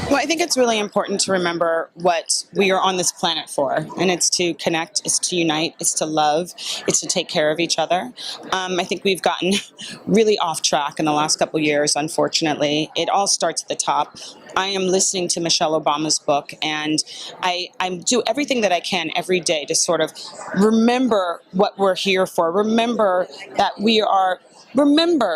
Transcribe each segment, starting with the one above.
Well, I think it's really important to remember what we are on this planet for, and it's to connect, it's to unite, it's to love, it's to take care of each other. I think we've gotten really off track in the last couple of years, unfortunately. It all starts at the top. I am listening to Michelle Obama's book, and I do everything that I can every day to sort of remember what we're here for, remember that we are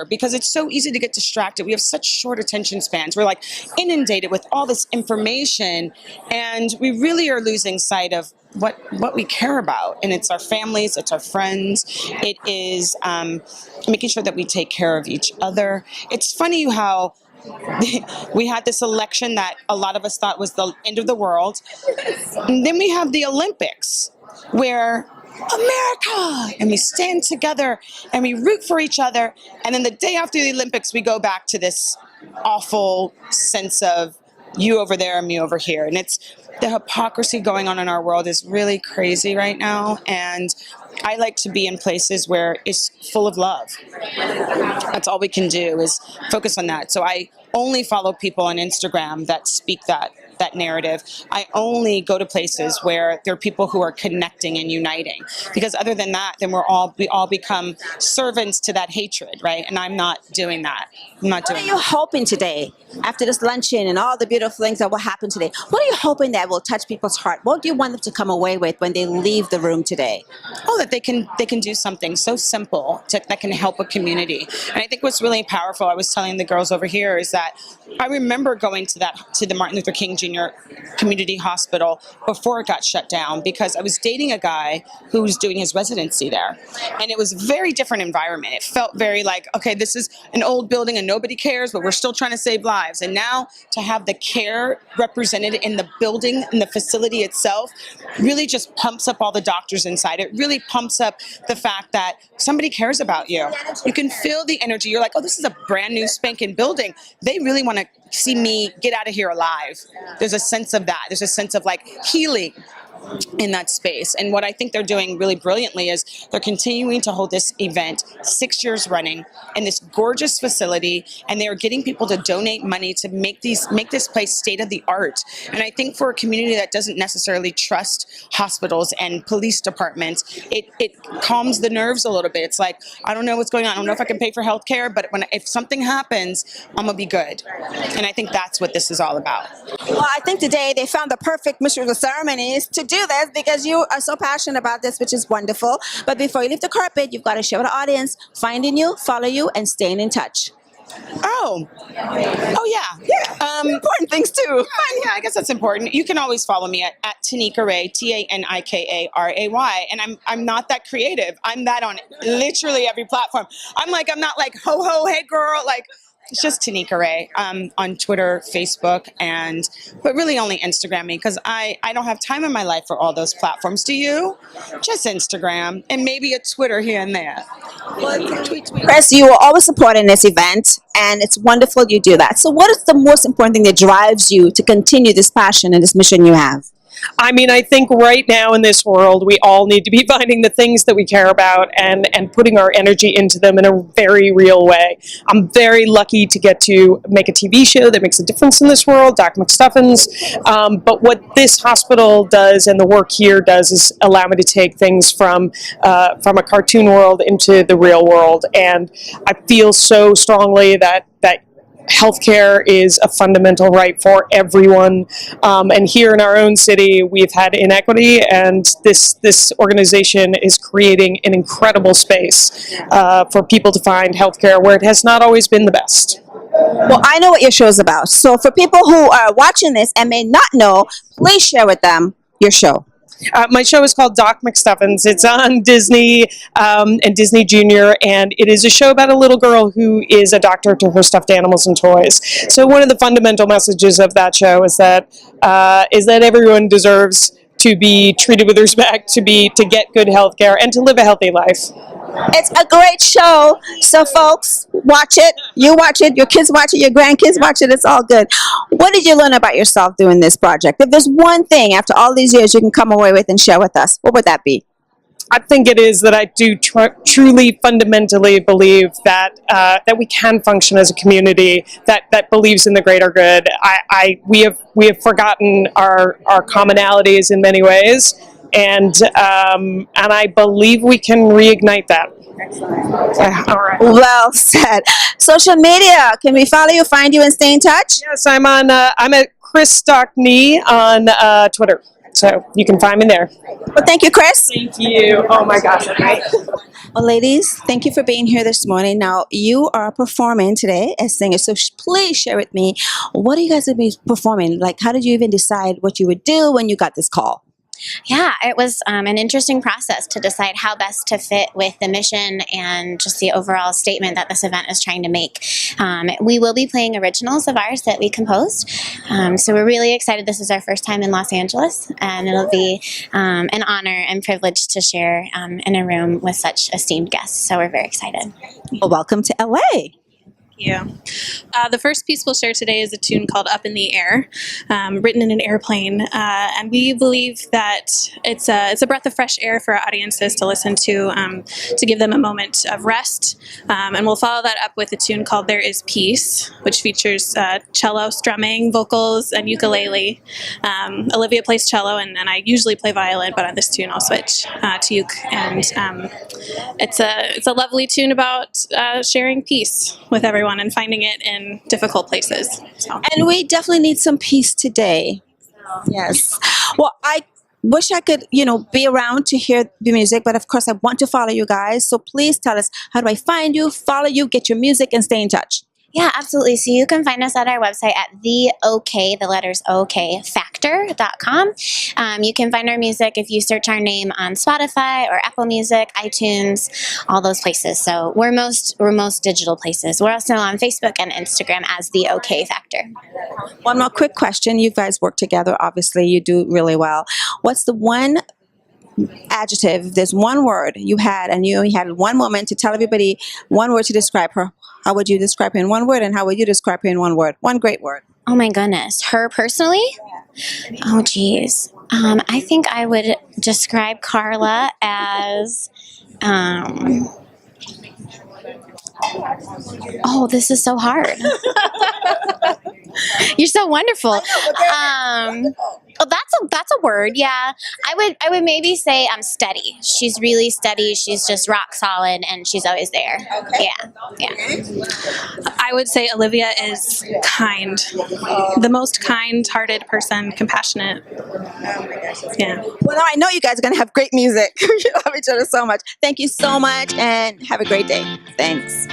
because it's so easy to get distracted. We have such short attention spans. We're like inundated with all this information, and we really are losing sight of what we care about. And it's our families, it's our friends, it is making sure that we take care of each other. It's funny how we had this election that a lot of us thought was the end of the world. And then we have the Olympics, where America, and we stand together and we root for each other, and then the day after the Olympics we go back to this awful sense of you over there and me over here. And it's the hypocrisy going on in our world is really crazy right now, and I like to be in places where it's full of love. That's all we can do is focus on that. So I only follow people on Instagram that speak that narrative. I only go to places where there are people who are connecting and uniting, because other than that, then we all become servants to that hatred, right? And I'm not doing that. What are you hoping today, after this luncheon and all the beautiful things that will happen today? What are you hoping that will touch people's heart? What do you want them to come away with when they leave the room today? Oh, that they can do something so simple that can help a community. And I think what's really powerful, I was telling the girls over here, is that I remember going to the Martin Luther King Jr. Community Hospital before it got shut down, because I was dating a guy who was doing his residency there. And it was a very different environment. It felt very like, okay, this is an old building and nobody cares, but we're still trying to save lives. And now to have the care represented in the building, in the facility itself, really just pumps up all the doctors inside. It really pumps up the fact that somebody cares about you. You can feel the energy. You're like, oh, this is a brand new spanking building. They really want to see me get out of here alive. There's a sense of that. There's a sense of like healing in that space. And what I think they're doing really brilliantly is they're continuing to hold this event 6 years running in this gorgeous facility, and they are getting people to donate money to make this place state of the art. And I think for a community that doesn't necessarily trust hospitals and police departments, it calms the nerves a little bit. It's like, I don't know what's going on. I don't know if I can pay for health care, but if something happens, I'm gonna be good. And I think that's what this is all about. Well, I think today they found the perfect mistress of ceremonies to do this, because you are so passionate about this, which is wonderful. But before you leave the carpet, you've got to show the audience finding you, follow you, and staying in touch. Oh yeah. Important things too. Yeah, I guess that's important. You can always follow me at Tanika Ray, TANIKARAY, and I'm not that creative. I'm that on literally every platform. I'm not like ho ho hey girl, like. It's just Tanika Ray on Twitter, Facebook, but really only Instagram me, because I don't have time in my life for all those platforms. Do you? Just Instagram and maybe a Twitter here and there. Chris, you are always supporting this event, and it's wonderful you do that. So what is the most important thing that drives you to continue this passion and this mission you have? I mean, I think right now in this world, we all need to be finding the things that we care about and putting our energy into them in a very real way. I'm very lucky to get to make a TV show that makes a difference in this world, Doc McStuffins. But what this hospital does and the work here does is allow me to take things from a cartoon world into the real world. And I feel so strongly that healthcare is a fundamental right for everyone, and here in our own city we've had inequity, and this organization is creating an incredible space for people to find healthcare where it has not always been the best. Well, I know what your show is about, so for people who are watching this and may not know, please share with them your show. My show is called Doc McStuffins. It's on Disney and Disney Jr., and it is a show about a little girl who is a doctor to her stuffed animals and toys. So one of the fundamental messages of that show is that everyone deserves to be treated with respect, to get good health care, and to live a healthy life. It's a great show. So folks, watch it. You watch it. Your kids watch it. Your grandkids watch it. It's all good. What did you learn about yourself doing this project? If there's one thing after all these years you can come away with and share with us, what would that be? I think it is that I do truly, fundamentally believe that that we can function as a community that believes in the greater good. We have forgotten our commonalities in many ways, and I believe we can reignite that. All right. Well said. Social media. Can we follow you, find you, and stay in touch? Yes, I'm on. I'm at Chris Nee on Twitter, so you can find me there. Well, thank you, Chris. Thank you. Oh my gosh. Well, ladies, thank you for being here this morning. Now, you are performing today as singers, so please share with me, what are you guys going to be performing? Like, how did you even decide what you would do when you got this call? Yeah, it was an interesting process to decide how best to fit with the mission and just the overall statement that this event is trying to make. We will be playing originals of ours that we composed, so we're really excited. This is our first time in Los Angeles, and it'll be an honor and privilege to share in a room with such esteemed guests, so we're very excited. Well, welcome to LA. Yeah. The first piece we'll share today is a tune called Up in the Air, written in an airplane. And we believe that it's a breath of fresh air for our audiences to listen to give them a moment of rest. And we'll follow that up with a tune called There Is Peace, which features cello, strumming, vocals, and ukulele. Olivia plays cello, and I usually play violin, but on this tune I'll switch to uke. And it's a lovely tune about sharing peace with everyone and finding it in difficult places. So. And we definitely need some peace today. Yes. Well, I wish I could, be around to hear the music, but of course I want to follow you guys. So please tell us, how do I find you, follow you, get your music, and stay in touch? Yeah, absolutely. So you can find us at our website at the letters OK, factor.com. You can find our music if you search our name on Spotify or Apple Music, iTunes, all those places. So we're most digital places. We're also on Facebook and Instagram as the OK Factor. One more quick question. You guys work together. Obviously, you do really well. What's the one adjective, if there's one word you had, and you only had one moment to tell everybody one word to describe her, how would you describe her in one word, and how would you describe her in one word? One great word. Oh my goodness. Her personally? Oh geez. I think I would describe Carla as oh, this is so hard. You're so wonderful. Oh, that's a word. Yeah, I would maybe say I'm steady. She's really steady. She's just rock solid, and she's always there. Okay. Yeah. I would say Olivia is kind, the most kind-hearted person, compassionate. Yeah. Well, now I know you guys are going to have great music. You love each other so much. Thank you so much, and have a great day. Thanks.